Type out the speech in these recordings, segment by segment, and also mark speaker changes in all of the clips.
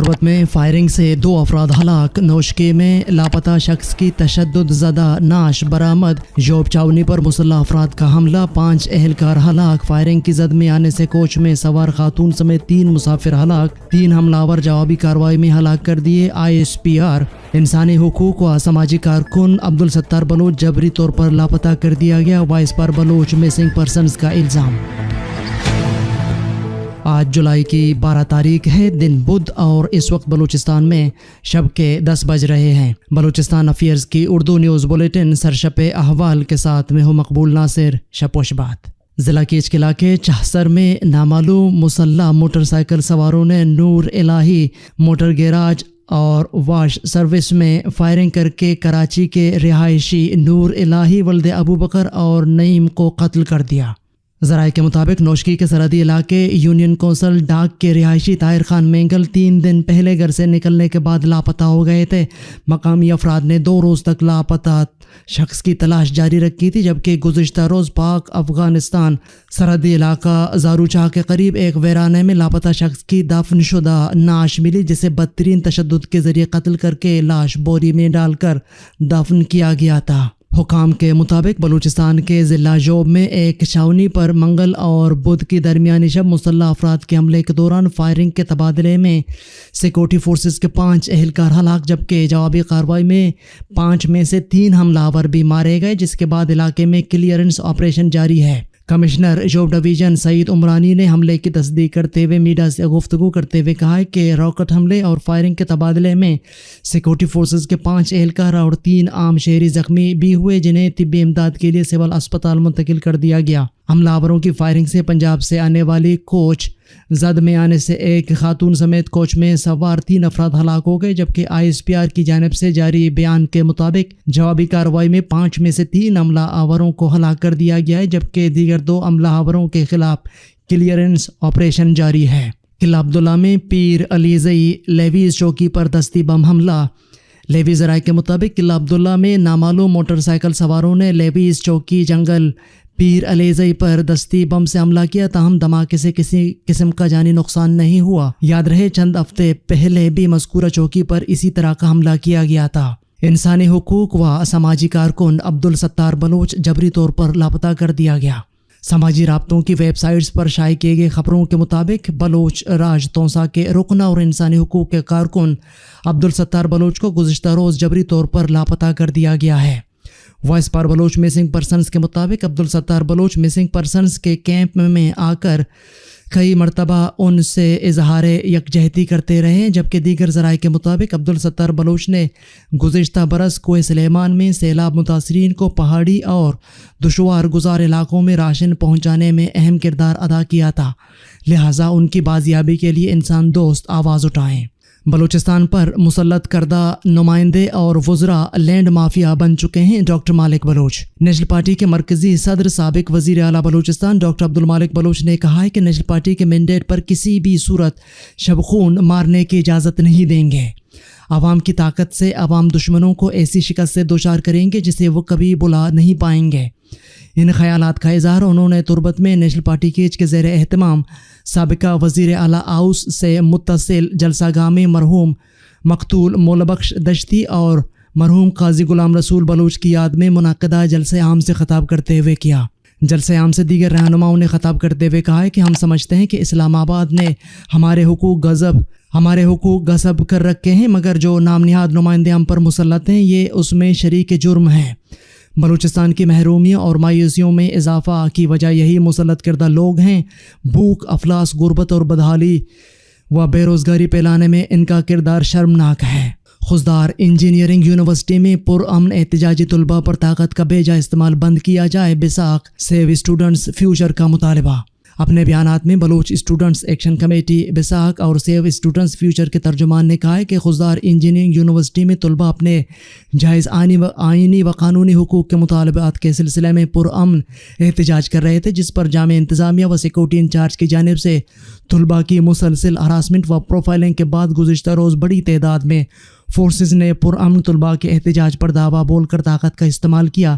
Speaker 1: تربت میں فائرنگ سے 2 افراد ہلاک، نوشکی میں لاپتہ شخص کی تشدد زدہ نعش برآمد، یوب چاونی پر مسلح افراد کا حملہ، 5 اہلکار ہلاک، فائرنگ کی زد میں آنے سے کوچ میں سوار خاتون سمیت 3 مسافر ہلاک، 3 حملہ جوابی کارروائی میں ہلاک کر دیے۔ ISPR انسانی حقوق و سماجی کارکن عبدالستار بلوچ جبری طور پر لاپتہ کر دیا گیا، وائس پر بلوچ مسنگ پرسنز کا الزام۔ آج جولائی کی 12 تاریخ ہے، دن بدھ، اور اس وقت بلوچستان میں شب کے 10 بج رہے ہیں۔ بلوچستان افیئرز کی اردو نیوز بلیٹن سرشپ احوال کے ساتھ میں ہوں مقبول ناصر۔ شب و شبات۔ ضلع کیچ کے علاقے چہسر میں نامعلوم مسلح موٹر سائیکل سواروں نے نور الہی موٹر گیراج اور واش سروس میں فائرنگ کر کے کراچی کے رہائشی نور الہی ولد ابو بکر اور نعیم کو قتل کر دیا۔ ذرائع کے مطابق نوشکی کے سرحدی علاقے یونین کونسل ڈاک کے رہائشی طاہر خان مینگل 3 دن پہلے گھر سے نکلنے کے بعد لاپتہ ہو گئے تھے۔ مقامی افراد نے 2 روز تک لاپتہ شخص کی تلاش جاری رکھی تھی، جبکہ گزشتہ روز پاک افغانستان سرحدی علاقہ زاروچاہ کے قریب ایک ویرانے میں لاپتہ شخص کی دفن شدہ نعش ملی، جسے بدترین تشدد کے ذریعے قتل کر کے لاش بوری میں ڈال کر دفن کیا گیا تھا۔ حکام کے مطابق بلوچستان کے ضلع یوب میں ایک چھاؤنی پر منگل اور بدھ کی درمیانی شب مسلح افراد کے حملے کے دوران فائرنگ کے تبادلے میں سیکورٹی فورسز کے 5 اہلکار ہلاک، جبکہ جوابی کارروائی میں 5 میں سے 3 حملہ آور بھی مارے گئے، جس کے بعد علاقے میں کلیئرنس آپریشن جاری ہے۔ کمشنر یوب ڈویژن سعید عمرانی نے حملے کی تصدیق کرتے ہوئے میڈیا سے گفتگو کرتے ہوئے کہا کہ راکٹ حملے اور فائرنگ کے تبادلے میں سیکورٹی فورسز کے 5 اہلکار اور 3 عام شہری زخمی بھی ہوئے، جنہیں طبی امداد کے لیے سول اسپتال منتقل کر دیا گیا۔ حملہ آوروں کی فائرنگ سے پنجاب سے آنے والی کوچ زد میں آنے سے ایک خاتون سمیت کوچ میں سوار 3 افراد ہلاک ہو گئے، جبکہ ISPR کی جانب سے جاری بیان کے مطابق جوابی کارروائی میں 5 میں سے 3 حملہ آوروں کو ہلاک کر دیا گیا ہے، جبکہ دیگر 2 حملہ آوروں کے خلاف کلیئرنس آپریشن جاری ہے۔ قلعہ عبداللہ میں پیر علی زئی لیویز چوکی پر دستی بم حملہ۔ لیوی ذرائع کے مطابق قلعہ عبداللہ میں نامعلوم موٹر سائیکل سواروں نے لیویز چوکی جنگل پیر علی زئی پر دستی بم سے حملہ کیا، تاہم دھماکے سے کسی قسم کا جانی نقصان نہیں ہوا۔ یاد رہے چند ہفتے پہلے بھی مذکورہ چوکی پر اسی طرح کا حملہ کیا گیا تھا۔ انسانی حقوق و سماجی کارکن عبدالستار بلوچ جبری طور پر لاپتہ کر دیا گیا۔ سماجی رابطوں کی ویب سائٹس پر شائع کیے گئے خبروں کے مطابق بلوچ راج تونسا کے رکن اور انسانی حقوق کے کارکن عبدالستار بلوچ کو گزشتہ روز جبری طور پر لاپتہ کر دیا گیا ہے۔ وائس پر بلوچ مسنگ پرسنز کے مطابق عبدالستار بلوچ مسنگ پرسنز کے کیمپ میں آ کر کئی مرتبہ ان سے اظہار یکجہتی کرتے رہے، جبکہ دیگر ذرائع کے مطابق عبدالستار بلوچ نے گزشتہ برس کوہ سلیمان میں سیلاب متاثرین کو پہاڑی اور دشوار گزار علاقوں میں راشن پہنچانے میں اہم کردار ادا کیا تھا، لہٰذا ان کی بازیابی کے لیے انسان دوست آواز اٹھائیں۔ بلوچستان پر مسلط کردہ نمائندے اور وزراء لینڈ مافیا بن چکے ہیں: ڈاکٹر مالک بلوچ۔ نیشنل پارٹی کے مرکزی صدر سابق وزیر اعلیٰ بلوچستان ڈاکٹر عبدالمالک بلوچ نے کہا ہے کہ نیشنل پارٹی کے مینڈیٹ پر کسی بھی صورت شب خون مارنے کی اجازت نہیں دیں گے۔ عوام کی طاقت سے عوام دشمنوں کو ایسی شکست سے دوچار کریں گے جسے وہ کبھی بلا نہیں پائیں گے۔ ان خیالات کا اظہار انہوں نے تربت میں نیشنل پارٹی کیچ کے زیر اہتمام سابقہ وزیر اعلیٰ ہاؤس سے متصل جلسہ گاہ میں مرحوم مقتول مولا بخش دشتی اور مرحوم قاضی غلام رسول بلوچ کی یاد میں منعقدہ جلسہ عام سے خطاب کرتے ہوئے کیا۔ جلسہ عام سے دیگر رہنماؤں نے خطاب کرتے ہوئے کہا ہے کہ ہم سمجھتے ہیں کہ اسلام آباد نے ہمارے حقوق غصب کر رکھے ہیں، مگر جو نام نہاد نمائندے ہم پر مسلط ہیں یہ اس میں شریک جرم ہیں۔ بلوچستان کی محرومیوں اور مایوسیوں میں اضافہ کی وجہ یہی مسلط کردہ لوگ ہیں۔ بھوک، افلاس، غربت اور بدحالی و بے روزگاری پھیلانے میں ان کا کردار شرمناک ہے۔ خضدار انجینئرنگ یونیورسٹی میں پرامن احتجاجی طلباء پر طاقت کا بے جا استعمال بند کیا جائے، بساق سیو اسٹوڈنٹس فیوچر کا مطالبہ۔ اپنے بیانات میں بلوچ اسٹوڈنٹس ایکشن کمیٹی بساق اور سیو اسٹوڈنٹس فیوچر کے ترجمان نے کہا ہے کہ خضدار انجینئرنگ یونیورسٹی میں طلباء اپنے جائز آئینی و قانونی حقوق کے مطالبات کے سلسلے میں پرامن احتجاج کر رہے تھے، جس پر جامعہ انتظامیہ و سیکورٹی انچارج کی جانب سے طلباء کی مسلسل ہراسمنٹ و پروفائلنگ کے بعد گزشتہ روز بڑی تعداد میں فورسز نے پرامن طلباء کے احتجاج پر دعویٰ بول کر طاقت کا استعمال کیا،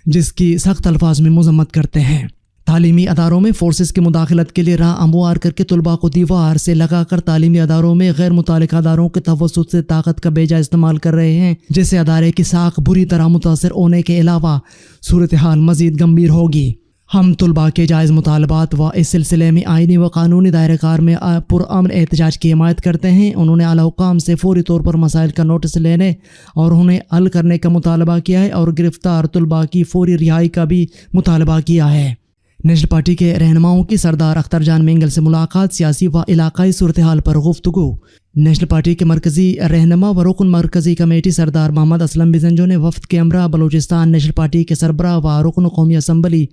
Speaker 1: جس کی سخت الفاظ میں مذمت کرتے ہیں۔ تعلیمی اداروں میں فورسز کی مداخلت کے لیے راہ ہموار کر کے طلباء کو دیوار سے لگا کر تعلیمی اداروں میں غیر متعلقہ اداروں کے توسط سے طاقت کا بیجا استعمال کر رہے ہیں، جس سے ادارے کی ساکھ بری طرح متاثر ہونے کے علاوہ صورتحال مزید گمبھیر ہوگی۔ ہم طلباء کے جائز مطالبات و اس سلسلے میں آئینی و قانونی دائرہ کار میں پرامن احتجاج کی حمایت کرتے ہیں۔ انہوں نے اعلیٰ حکام سے فوری طور پر مسائل کا نوٹس لینے اور انہیں حل کرنے کا مطالبہ کیا ہے اور گرفتار طلباء کی فوری رہائی کا بھی مطالبہ کیا ہے۔ نیشنل پارٹی کے رہنماؤں کی سردار اختر جان مینگل سے ملاقات، سیاسی و علاقائی صورتحال پر گفتگو۔ نیشنل پارٹی کے مرکزی رہنما و رکن مرکزی کمیٹی سردار محمد اسلم بزنجو نے وفد کے ہمراہ بلوچستان نیشنل پارٹی کے سربراہ و رکن قومی اسمبلی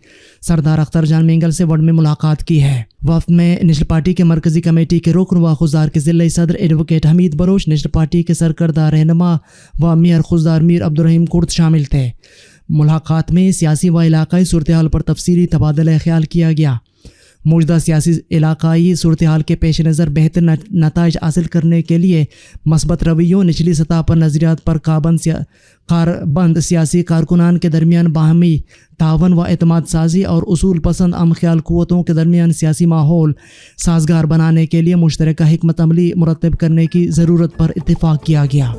Speaker 1: سردار اختر جان مینگل سے وڈ میں ملاقات کی ہے۔ وفد میں نیشنل پارٹی کے مرکزی کمیٹی کے رکن و خضدار کے ضلعی صدر ایڈوکیٹ حمید بلوچ، نیشنل پارٹی کے سرکردہ رہنما و میئر خضدار میر عبدالرحیم کرد شامل تھے۔ ملاقات میں سیاسی و علاقائی صورتحال پر تفصیلی تبادلہ خیال کیا گیا۔ موجودہ سیاسی علاقائی صورتحال کے پیش نظر بہتر نتائج حاصل کرنے کے لیے مثبت رویوں، نچلی سطح پر نظریات پر کاربند سیاسی کارکنان کے درمیان باہمی تعاون و اعتماد سازی اور اصول پسند ہم خیال قوتوں کے درمیان سیاسی ماحول سازگار بنانے کے لیے مشترکہ حکمت عملی مرتب کرنے کی ضرورت پر اتفاق کیا گیا۔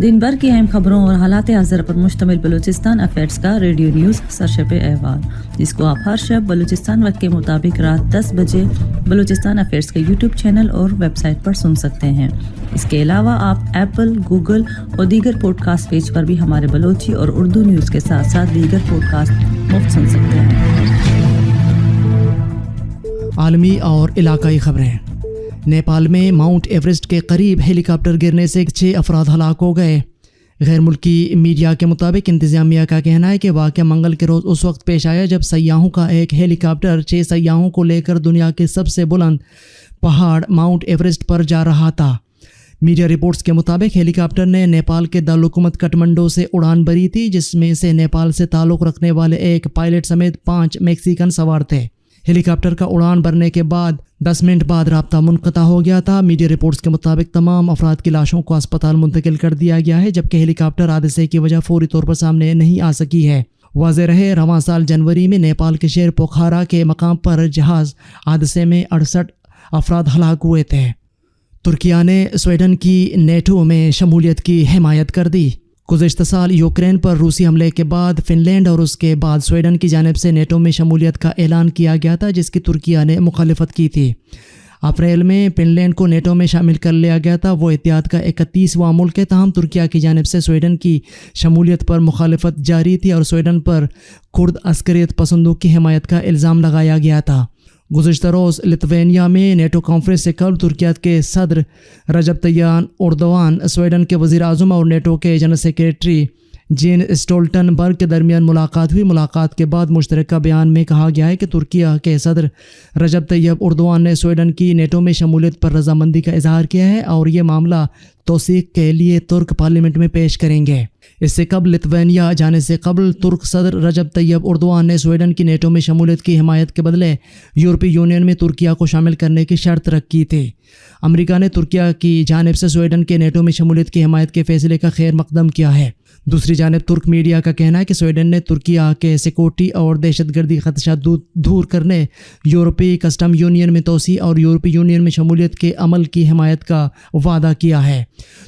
Speaker 2: دن بھر کی اہم خبروں اور حالات حاضر پر مشتمل بلوچستان افیئرز کا ریڈیو نیوز سرشپ احوال، جس کو آپ ہر شب بلوچستان وقت کے مطابق رات 10 بجے بلوچستان افیئرز کے یوٹیوب چینل اور ویب سائٹ پر سن سکتے ہیں۔ اس کے علاوہ آپ ایپل، گوگل اور دیگر پوڈ کاسٹ پیج پر بھی ہمارے بلوچی اور اردو نیوز کے ساتھ ساتھ دیگر پوڈ کاسٹ مفت سن سکتے ہیں۔
Speaker 1: عالمی اور علاقائی خبریں۔ نیپال میں ماؤنٹ ایوریسٹ کے قریب ہیلی کاپٹر گرنے سے 6 افراد ہلاک ہو گئے۔ غیر ملکی میڈیا کے مطابق انتظامیہ کا کہنا ہے کہ واقعہ منگل کے روز اس وقت پیش آیا جب سیاحوں کا ایک ہیلی کاپٹر 6 سیاحوں کو لے کر دنیا کے سب سے بلند پہاڑ ماؤنٹ ایوریسٹ پر جا رہا تھا۔ میڈیا رپورٹس کے مطابق ہیلی کاپٹر نے نیپال کے دارالحکومت کٹمنڈو سے اڑان بھری تھی، جس میں سے نیپال سے تعلق رکھنے والے ایک پائلٹ سمیت 5 میکسیکن سوار تھے۔ ہیلی کاپٹر کا اڑان بھرنے کے بعد 10 منٹ بعد رابطہ منقطع ہو گیا تھا۔ میڈیا رپورٹس کے مطابق تمام افراد کی لاشوں کو اسپتال منتقل کر دیا گیا ہے، جبکہ ہیلی کاپٹر حادثے کی وجہ فوری طور پر سامنے نہیں آ سکی ہے۔ واضح رہے، رواں سال جنوری میں نیپال کے شہر پوکھارا کے مقام پر جہاز حادثے میں 68 افراد ہلاک ہوئے تھے۔ ترکیہ نے سویڈن کی نیٹو میں شمولیت کی حمایت کر دی۔ گزشتہ سال یوکرین پر روسی حملے کے بعد فن لینڈ اور اس کے بعد سویڈن کی جانب سے نیٹو میں شمولیت کا اعلان کیا گیا تھا، جس کی ترکیہ نے مخالفت کی تھی۔ اپریل میں فن لینڈ کو نیٹو میں شامل کر لیا گیا تھا۔ وہ اتحاد کا 31واں ملک ہے، تاہم ترکیہ کی جانب سے سویڈن کی شمولیت پر مخالفت جاری تھی اور سویڈن پر کرد عسکریت پسندوں کی حمایت کا الزام لگایا گیا تھا۔ گزشتہ روز لتوینیا میں نیٹو کانفرنس سے قبل ترکیہ کے صدر رجب طیب اردوان، سویڈن کے وزیر اعظم اور نیٹو کے جنرل سیکریٹری جین اسٹولٹنبرگ کے درمیان ملاقات ہوئی۔ ملاقات کے بعد مشترکہ بیان میں کہا گیا ہے کہ ترکیہ کے صدر رجب طیب اردوان نے سویڈن کی نیٹو میں شمولیت پر رضامندی کا اظہار کیا ہے اور یہ معاملہ توثیق کے لیے ترک پارلیمنٹ میں پیش کریں گے۔ اس سے قبل لتوینیا جانے سے قبل ترک صدر رجب طیب اردوان نے سویڈن کی نیٹو میں شمولیت کی حمایت کے بدلے یورپی یونین میں ترکیہ کو شامل کرنے کی شرط رکھی تھی۔ امریکہ نے ترکیہ کی جانب سے سویڈن کے نیٹو میں شمولیت کی حمایت کے فیصلے کا خیر مقدم کیا ہے۔ دوسری جانب ترک میڈیا کا کہنا ہے کہ سویڈن نے ترکیہ کے سیکورٹی اور دہشت گردی خدشات دور کرنے، یورپی کسٹم یونین میں توسیع اور یورپی یونین میں شمولیت کے عمل کی حمایت کا وعدہ کیا ہے۔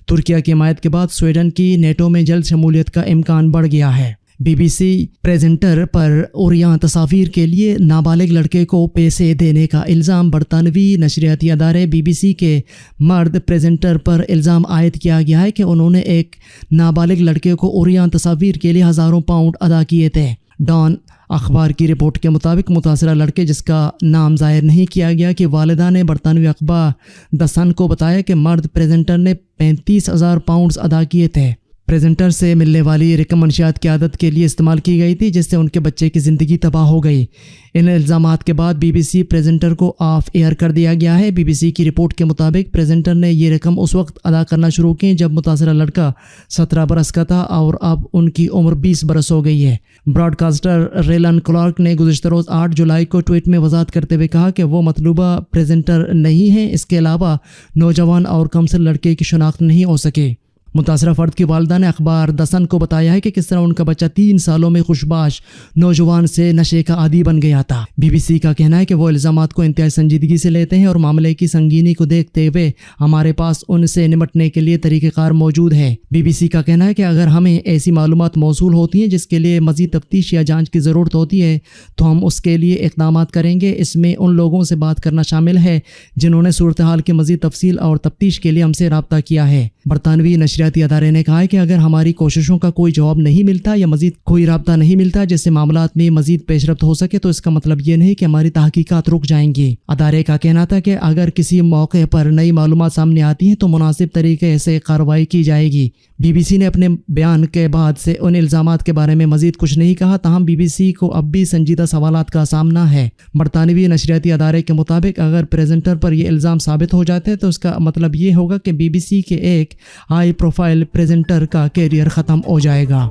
Speaker 1: ترکیہ کی حمایت کے بعد سویڈن کی نیٹو میں جلد شمولیت کا امکان بڑھ گیا ہے۔ بی بی سی پریزنٹر پر عریاں تصاویر کے لیے نابالغ لڑکے کو پیسے دینے کا الزام۔ برطانوی نشریاتی ادارے بی بی سی کے مرد پریزنٹر پر الزام عائد کیا گیا ہے کہ انہوں نے ایک نابالغ لڑکے کو عریاں تصاویر کے لیے ہزاروں پاؤنڈ ادا کیے تھے۔ ڈان اخبار کی رپورٹ کے مطابق متاثرہ لڑکے، جس کا نام ظاہر نہیں کیا گیا، کہ والدہ نے برطانوی اخبار دی سن کو بتایا کہ مرد پریزنٹر نے 35,000 پاؤنڈز ادا کیے تھے۔ پریزنٹر سے ملنے والی رقم منشیات کی عادت کے لیے استعمال کی گئی تھی، جس سے ان کے بچے کی زندگی تباہ ہو گئی۔ ان الزامات کے بعد بی بی سی پریزنٹر کو آف ایئر کر دیا گیا ہے۔ بی بی سی کی رپورٹ کے مطابق پریزنٹر نے یہ رقم اس وقت ادا کرنا شروع کی جب متاثرہ لڑکا 17 برس کا تھا اور اب ان کی عمر 20 برس ہو گئی ہے۔ براڈ کاسٹر ریلن کلارک نے گزشتہ روز 8 جولائی کو ٹویٹ میں وضاحت کرتے ہوئے کہا کہ وہ مطلوبہ پریزنٹر نہیں ہیں۔ اس کے علاوہ نوجوان اور کمسن لڑکے کی شناخت نہیں ہو سکے۔ متاثرہ فرد کی والدہ نے اخبار دسن کو بتایا ہے کہ کس طرح ان کا بچہ 3 سالوں میں خوشباش نوجوان سے نشے کا عادی بن گیا تھا۔ بی بی سی کا کہنا ہے کہ وہ الزامات کو انتہائی سنجیدگی سے لیتے ہیں اور معاملے کی سنگینی کو دیکھتے ہوئے ہمارے پاس ان سے نمٹنے کے لیے طریقہ کار موجود ہے۔ بی بی سی کا کہنا ہے کہ اگر ہمیں ایسی معلومات موصول ہوتی ہیں جس کے لیے مزید تفتیش یا جانچ کی ضرورت ہوتی ہے تو ہم اس کے لیے اقدامات کریں گے۔ اس میں ان لوگوں سے بات کرنا شامل ہے جنہوں نے صورتحال کی مزید تفصیل اور تفتیش کے لیے ہم سے رابطہ کیا ہے۔ برطانوی نشریاتی ادارے نے کہا ہے کہ اگر ہماری کوششوں کا کوئی جواب نہیں ملتا یا مزید کوئی رابطہ نہیں ملتا جس سے معاملات میں مزید پیش رفت ہو سکے تو اس کا مطلب یہ نہیں کہ ہماری تحقیقات رک جائیں گی۔ ادارے کا کہنا تھا کہ اگر کسی موقع پر نئی معلومات سامنے آتی ہیں تو مناسب طریقے سے کارروائی کی جائے گی۔ بی بی سی نے اپنے بیان کے بعد سے ان الزامات کے بارے میں مزید کچھ نہیں کہا، تاہم بی بی سی کو اب بھی سنجیدہ سوالات کا سامنا ہے۔ برطانوی نشریاتی ادارے کے مطابق اگر پریزنٹر پر یہ الزام ثابت ہو جاتے تو اس کا مطلب یہ ہوگا کہ بی بی سی کے ایک ہائی پروفائل پریزنٹر کا کیریئر ختم ہو جائے گا۔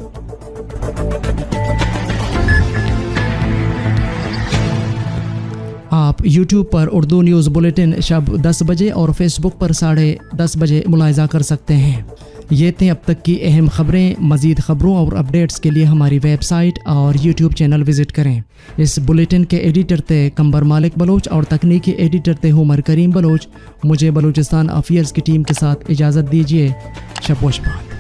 Speaker 1: آپ یوٹیوب پر اردو نیوز بلیٹن شب 10 بجے اور فیس بک پر 10:30 بجے ملاحظہ کر سکتے ہیں۔ یہ تھیں اب تک کی اہم خبریں۔ مزید خبروں اور اپڈیٹس کے لیے ہماری ویب سائٹ اور یوٹیوب چینل وزٹ کریں۔ اس بلیٹن کے ایڈیٹر تھے قمبر مالک بلوچ اور تکنیکی ایڈیٹر تھے عمر کریم بلوچ۔ مجھے بلوچستان افیئرز کی ٹیم کے ساتھ اجازت دیجیے۔ شب و شبات۔